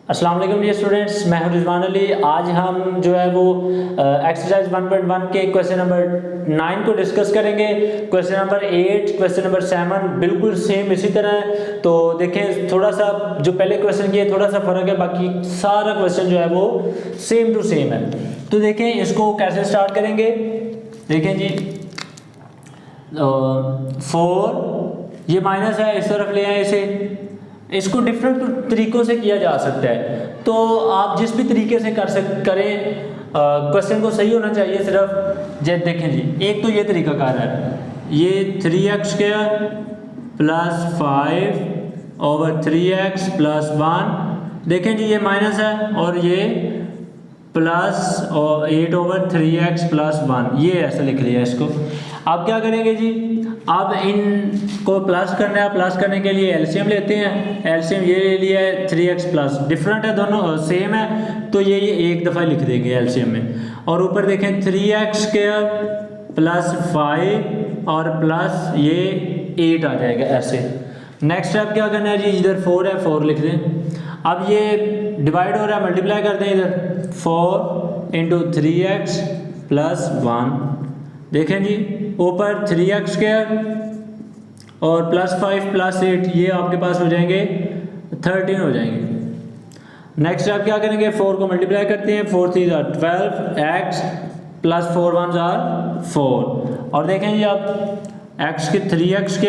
अस्सलाम वालेकुम dear students, मैं हूं रिजवान अली। आज हम जो है वो एक्सरसाइज 1.1 के क्वेश्चन नंबर 9 को डिस्कस करेंगे। क्वेश्चन नंबर 8, क्वेश्चन नंबर 7 बिल्कुल सेम इसी तरह है। तो देखें, थोड़ा सा जो पहले क्वेश्चन किए थोड़ा सा फ़र्क है, बाकी सारा क्वेश्चन जो है वो सेम टू सेम है। तो देखें इसको कैसे स्टार्ट करेंगे। देखें जी, 4 ये माइनस है, इस तरफ ले आए इसे। इसको डिफरेंट तरीक़ों से किया जा सकता है, तो आप जिस भी तरीके से करें, क्वेश्चन को सही होना चाहिए सिर्फ। जब देखें जी, एक तो ये तरीका कार है, ये 3x² plus 5 over 3x plus 1। देखें जी, ये माइनस है और ये प्लस 8 ओवर 3x प्लस 1, ये ऐसे लिख लिया इसको। आप क्या करेंगे जी, आप इनको प्लस करना है। प्लस करने के लिए एलसीएम लेते हैं। एलसीएम ये ले लिया है 3x प्लस, डिफरेंट है दोनों, सेम है तो ये एक दफ़ा लिख देंगे एलसीएम में। और ऊपर देखें 3x² प्लस 5 और प्लस ये 8 आ जाएगा ऐसे। नेक्स्ट स्टेप क्या करना है जी, इधर 4 है, 4 लिख दें। अब ये डिवाइड हो रहा है, मल्टीप्लाई कर दें इधर 4 इंटू 3x प्लस 1। देखें जी, ऊपर 3x² और प्लस 5 प्लस 8, ये आपके पास हो जाएंगे 13 हो जाएंगे। नेक्स्ट आप क्या करेंगे, 4 को मल्टीप्लाई करते हैं, 4 3 = 12x प्लस 4 1 = 4। और देखें जी, आप x के 3x²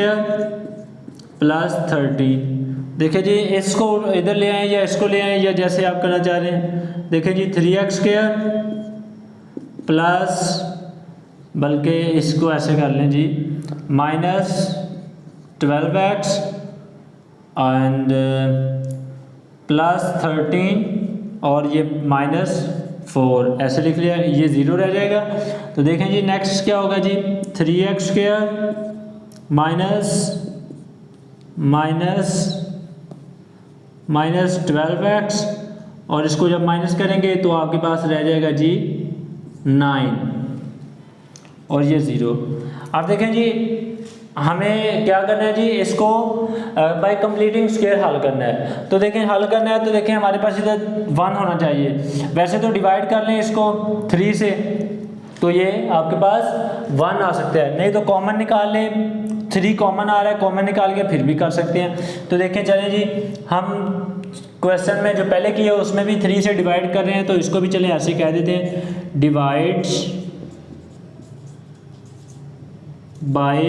प्लस 30। देखें जी, इसको इधर ले आए या इसको ले आए, या जैसे आप करना चाह रहे हैं। देखें जी, 3x² प्लस, बल्कि इसको ऐसे कर लें जी, माइनस 12x एंड प्लस 13 और ये माइनस 4 ऐसे लिख लिया, ये 0 रह जाएगा। तो देखें जी, नेक्स्ट क्या होगा जी, 3x² माइनस 12x, और इसको जब माइनस करेंगे तो आपके पास रह जाएगा जी 9 और ये 0। अब देखें जी, हमें क्या करना है जी, इसको बाय कंप्लीटिंग स्क्वायर हल करना है। तो देखें, हल करना है तो देखें हमारे पास इधर 1 होना चाहिए। वैसे तो डिवाइड कर लें इसको 3 से, तो ये आपके पास 1 आ सकता है, नहीं तो कॉमन निकाल लें। 3 कॉमन आ रहा है, कॉमन निकाल के फिर भी कर सकते हैं। तो देखें, चलें जी, हम क्वेश्चन में जो पहले किया उसमें भी 3 से डिवाइड कर रहे हैं, तो इसको भी चलें ऐसे कह देते हैं, डिवाइड्स बाय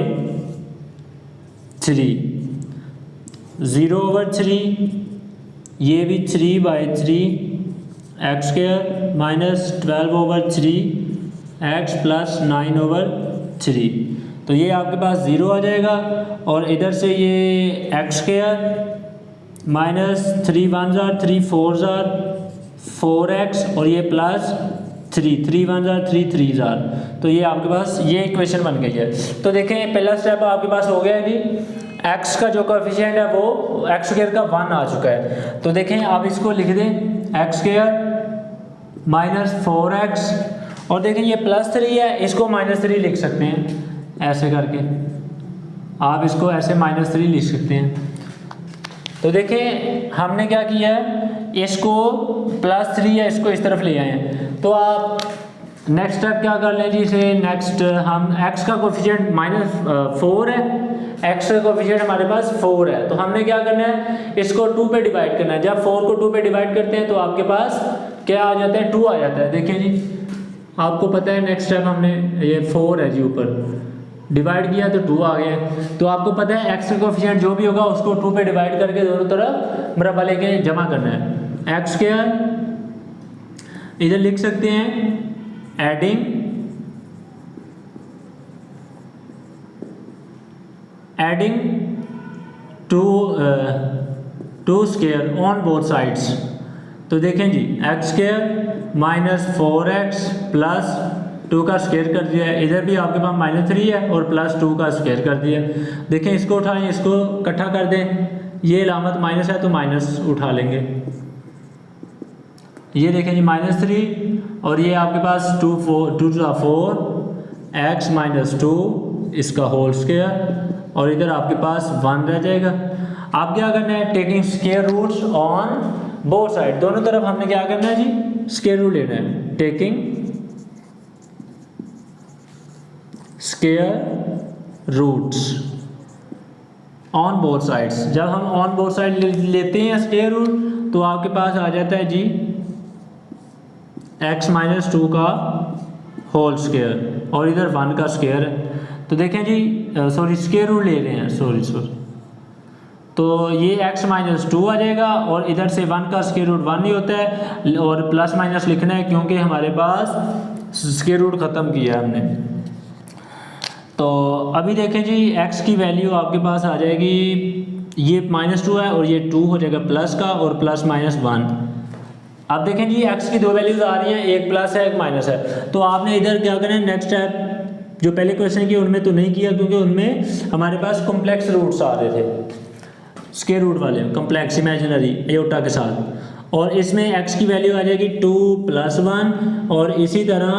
3, 0 ओवर 3, ये भी 3 by 3 x² minus 12 over 3 x plus 9 over 3। तो ये आपके पास 0 आ जाएगा। और इधर से ये x² माइनस 3 1 = 3 4 = 4x और ये प्लस 3 1 = 3 3 = तो ये आपके पास ये इक्वेशन बन गई है। तो देखें, पहला स्टेप आपके पास हो गया है जी, x का जो कोएफिशिएंट है वो x² का 1 आ चुका है। तो देखें, आप इसको लिख दें x² माइनस 4x, और देखें ये प्लस 3 है, इसको माइनस 3 लिख सकते हैं ऐसे करके। आप इसको ऐसे माइनस 3 लिख सकते हैं। तो देखें, हमने क्या किया है, इसको प्लस 3 है, इसको इस तरफ ले आए हैं। तो आप नेक्स्ट स्टेप क्या कर लें जी, इसे नेक्स्ट हम x का कोएफिशिएंट -4 है, x का कोएफिशिएंट हमारे पास 4 है। तो हमने क्या करना है, इसको 2 पे डिवाइड करना है। जब 4 को 2 पे डिवाइड करते हैं तो आपके पास क्या आ जाता है, 2 आ जाता है। देखिए जी, आपको पता है नेक्स्ट स्टेप हमने, ये 4 है जी, ऊपर डिवाइड किया तो 2 आ गया। तो आपको पता है x का कोएफिशिएंट जो भी होगा उसको 2 पे डिवाइड करके दोनों तरफ मरबा लेके जमा करना है। x² इधर लिख सकते हैं adding to square on both sides. तो देखें जी, x² माइनस 4x प्लस 2 का स्क्वायर कर दिया है। इधर भी आपके पास -3 है और प्लस 2 का स्क्वायर कर दिया। देखें, इसको उठाएं, इसको इकट्ठा कर दें, ये अलामत माइनस है तो माइनस उठा लेंगे। ये देखें जी, -3 और ये आपके पास 2 to the 4 x माइनस 2 इसका होल स्क्वायर, और इधर आपके पास 1 रह जाएगा। आप क्या करना है, taking square roots on both side, दोनों तरफ हमने क्या करना है जी, स्क्वायर रूट लेना है। Taking square roots on both sides. जब हम ऑन बोथ साइड लेते हैं स्क्वायर रूट तो आपके पास आ जाता है जी x-2 का होल स्क्वायर और इधर 1 का स्क्वायर है। तो देखें जी सॉरी स्क्वायर रूट ले रहे हैं, सॉरी तो ये x-2 आ जाएगा और इधर से 1 का स्क्वायर रूट 1 ही होता है और प्लस माइनस लिखना है क्योंकि हमारे पास स्क्वायर रूट ख़त्म किया हमने। तो अभी देखें जी x की वैल्यू आपके पास आ जाएगी, ये -2 है और ये 2 हो जाएगा प्लस का और प्लस -1। अब देखें जी x की दो वैल्यूज आ रही हैं, एक प्लस है एक माइनस है। तो आपने इधर क्या करना है, नेक्स्ट स्टेप जो पहले क्वेश्चन किए उनमें तो नहीं किया क्योंकि उनमें हमारे पास कॉम्प्लेक्स रूट्स आ रहे थे, स्क्वायर रूट वाले कॉम्प्लेक्स इमेजिनरी एयोटा के साथ। और इसमें x की वैल्यू आ जाएगी 2 + 1 और इसी तरह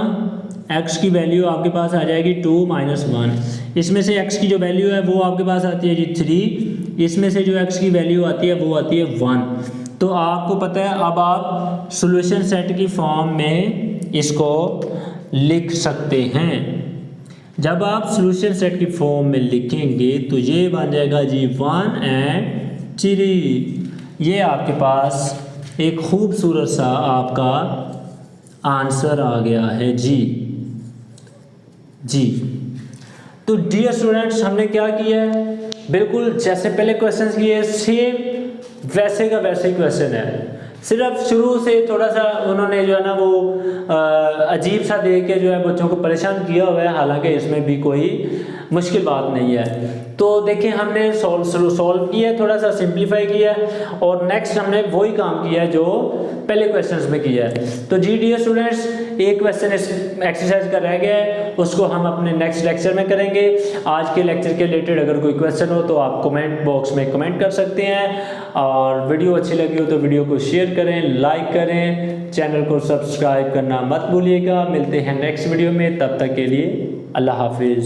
x की वैल्यू आपके पास आ जाएगी 2 - 1। इसमें से x की जो वैल्यू है वो आपके पास आती है जी 3, इसमें से जो x की वैल्यू आती है वो आती है 1। तो आपको पता है अब आप सॉल्यूशन सेट की फॉर्म में इसको लिख सकते हैं। जब आप सॉल्यूशन सेट की फॉर्म में लिखेंगे तो ये बन जाएगा जी 1 and 3। ये आपके पास एक खूबसूरत सा आपका आंसर आ गया है जी। तो डियर स्टूडेंट्स हमने क्या किया है, बिल्कुल जैसे पहले क्वेश्चन किए सेम वैसे का वैसे ही क्वेश्चन है, सिर्फ शुरू से थोड़ा सा उन्होंने जो है ना वो अजीब सा देख के जो है बच्चों को परेशान किया हुआ है, हालांकि इसमें भी कोई मुश्किल बात नहीं है। तो देखिए हमने सॉल्व किया है, थोड़ा सा सिंप्लीफाई किया है और नेक्स्ट हमने वही काम किया है जो पहले क्वेश्चंस में किया है। तो जी डियर स्टूडेंट्स एक क्वेश्चन एक्सरसाइज का रह गया है, उसको हम अपने नेक्स्ट लेक्चर में करेंगे। आज के लेक्चर के रिलेटेड अगर कोई क्वेश्चन हो तो आप कमेंट बॉक्स में कमेंट कर सकते हैं और वीडियो अच्छी लगी हो तो वीडियो को शेयर करें, लाइक करें, चैनल को सब्सक्राइब करना मत भूलिएगा। मिलते हैं नेक्स्ट वीडियो में, तब तक के लिए अल्लाह हाफिज़।